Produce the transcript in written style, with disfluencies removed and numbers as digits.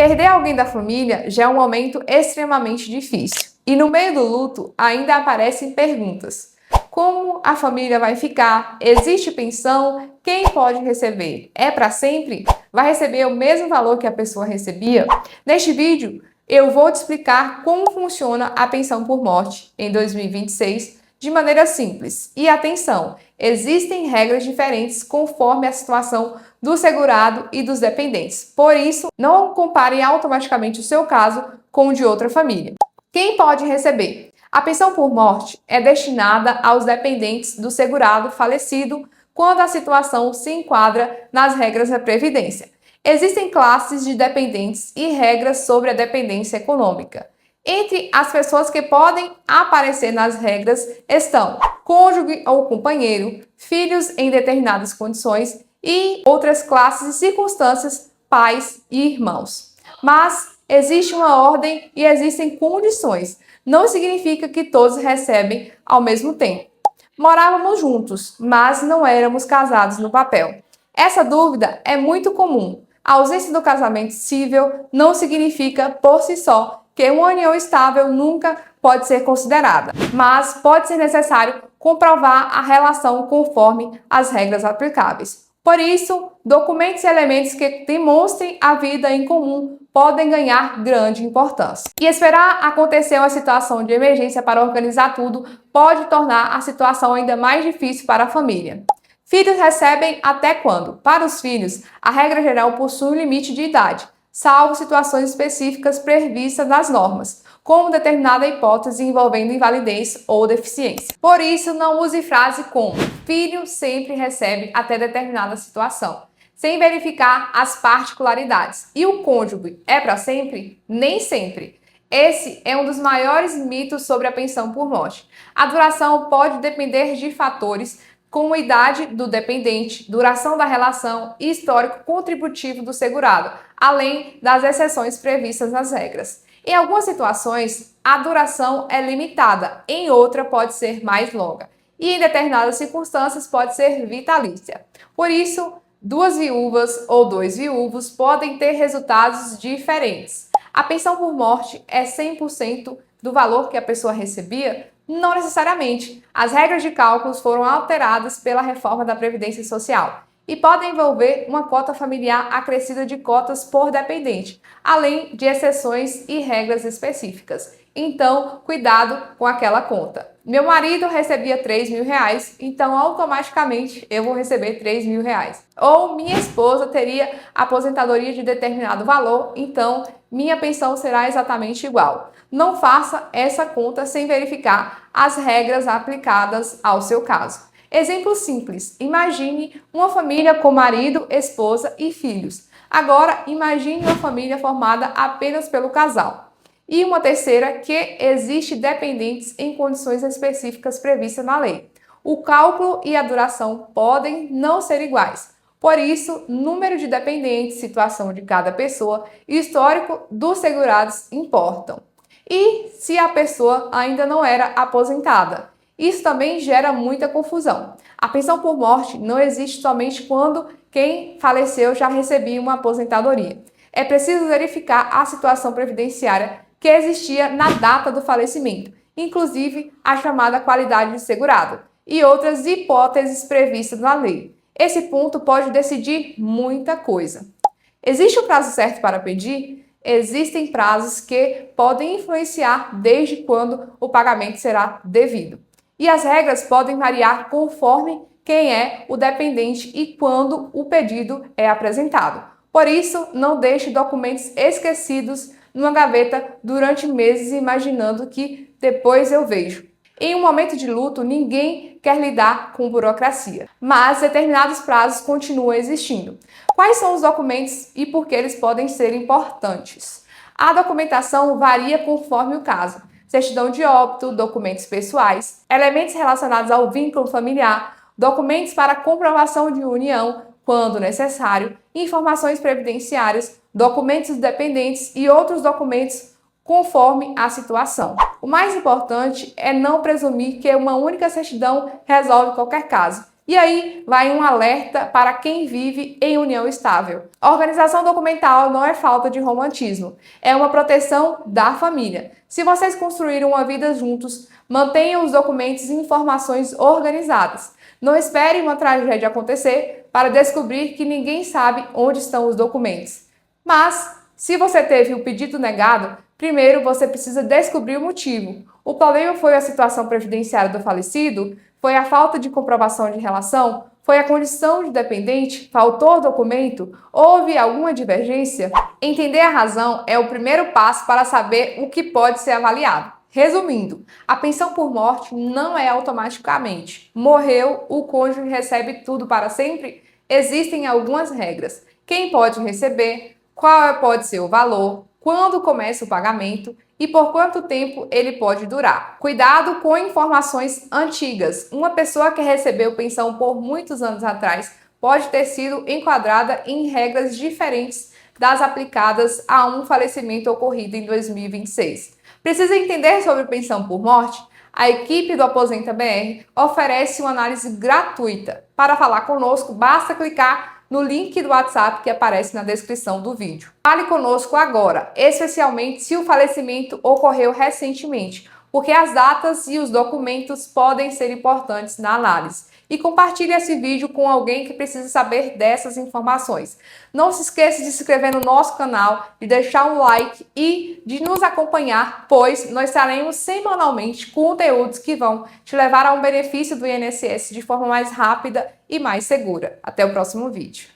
Perder alguém da família já é um momento extremamente difícil. E no meio do luto ainda aparecem perguntas. Como a família vai ficar? Existe pensão? Quem pode receber? É para sempre? Vai receber o mesmo valor que a pessoa recebia? Neste vídeo, eu vou te explicar como funciona a pensão por morte em 2026 de maneira simples. E atenção, existem regras diferentes conforme a situação do segurado e dos dependentes. Por isso, não compare automaticamente o seu caso com o de outra família. Quem pode receber? A pensão por morte é destinada aos dependentes do segurado falecido quando a situação se enquadra nas regras da Previdência. Existem classes de dependentes e regras sobre a dependência econômica. Entre as pessoas que podem aparecer nas regras estão cônjuge ou companheiro, filhos em determinadas condições e outras classes e circunstâncias, pais e irmãos. Mas existe uma ordem e existem condições. Não significa que todos recebem ao mesmo tempo. Morávamos juntos, mas não éramos casados no papel. Essa dúvida é muito comum. A ausência do casamento civil não significa, por si só, que uma união estável nunca pode ser considerada, mas pode ser necessário comprovar a relação conforme as regras aplicáveis. Por isso, documentos e elementos que demonstrem a vida em comum podem ganhar grande importância. E esperar acontecer uma situação de emergência para organizar tudo pode tornar a situação ainda mais difícil para a família. Filhos recebem até quando? Para os filhos, a regra geral possui um limite de idade, salvo situações específicas previstas nas normas, como determinada hipótese envolvendo invalidez ou deficiência. Por isso, não use frase como filho sempre recebe até determinada situação, sem verificar as particularidades. E o cônjuge é para sempre? Nem sempre. Esse é um dos maiores mitos sobre a pensão por morte. A duração pode depender de fatores como a idade do dependente, duração da relação e histórico contributivo do segurado, além das exceções previstas nas regras. Em algumas situações, a duração é limitada, em outra pode ser mais longa, e em determinadas circunstâncias pode ser vitalícia. Por isso, duas viúvas ou dois viúvos podem ter resultados diferentes. A pensão por morte é 100% do valor que a pessoa recebia? Não necessariamente. As regras de cálculos foram alteradas pela reforma da Previdência Social e podem envolver uma cota familiar acrescida de cotas por dependente, além de exceções e regras específicas. Então, cuidado com aquela conta. Meu marido recebia R$3.000, então automaticamente eu vou receber R$3.000. Ou minha esposa teria aposentadoria de determinado valor, então minha pensão será exatamente igual. Não faça essa conta sem verificar as regras aplicadas ao seu caso. Exemplo simples: imagine uma família com marido, esposa e filhos. Agora, imagine uma família formada apenas pelo casal. E uma terceira, que existe dependentes em condições específicas previstas na lei. O cálculo e a duração podem não ser iguais. Por isso, número de dependentes, situação de cada pessoa e histórico dos segurados importam. E se a pessoa ainda não era aposentada? Isso também gera muita confusão. A pensão por morte não existe somente quando quem faleceu já recebia uma aposentadoria. É preciso verificar a situação previdenciária que existia na data do falecimento, inclusive a chamada qualidade de segurado, e outras hipóteses previstas na lei. Esse ponto pode decidir muita coisa. Existe um prazo certo para pedir? Existem prazos que podem influenciar desde quando o pagamento será devido. E as regras podem variar conforme quem é o dependente e quando o pedido é apresentado. Por isso, não deixe documentos esquecidos numa gaveta durante meses imaginando que depois eu vejo. Em um momento de luto, ninguém quer lidar com burocracia, mas determinados prazos continuam existindo. Quais são os documentos e por que eles podem ser importantes? A documentação varia conforme o caso. Certidão de óbito, documentos pessoais, elementos relacionados ao vínculo familiar, documentos para comprovação de união, quando necessário, informações previdenciárias, documentos dependentes e outros documentos conforme a situação. O mais importante é não presumir que uma única certidão resolve qualquer caso. E aí vai um alerta para quem vive em união estável. A organização documental não é falta de romantismo, é uma proteção da família. Se vocês construíram uma vida juntos, mantenham os documentos e informações organizadas. Não espere uma tragédia acontecer para descobrir que ninguém sabe onde estão os documentos. Mas, se você teve o pedido negado, primeiro você precisa descobrir o motivo. O problema foi a situação previdenciária do falecido? Foi a falta de comprovação de relação? Foi a condição de dependente? Faltou documento? Houve alguma divergência? Entender a razão é o primeiro passo para saber o que pode ser avaliado. Resumindo, a pensão por morte não é automaticamente. Morreu, o cônjuge recebe tudo para sempre? Existem algumas regras. Quem pode receber? Qual pode ser o valor? Quando começa o pagamento? E por quanto tempo ele pode durar? Cuidado com informações antigas. Uma pessoa que recebeu pensão por muitos anos atrás pode ter sido enquadrada em regras diferentes das aplicadas a um falecimento ocorrido em 2026. Precisa entender sobre pensão por morte? A equipe do Aposenta BR oferece uma análise gratuita. Para falar conosco, basta clicar no link do WhatsApp que aparece na descrição do vídeo. Fale conosco agora, especialmente se o falecimento ocorreu recentemente, porque as datas e os documentos podem ser importantes na análise. E compartilhe esse vídeo com alguém que precisa saber dessas informações. Não se esqueça de se inscrever no nosso canal, de deixar um like e de nos acompanhar, pois nós traremos semanalmente conteúdos que vão te levar a um benefício do INSS de forma mais rápida e mais segura. Até o próximo vídeo.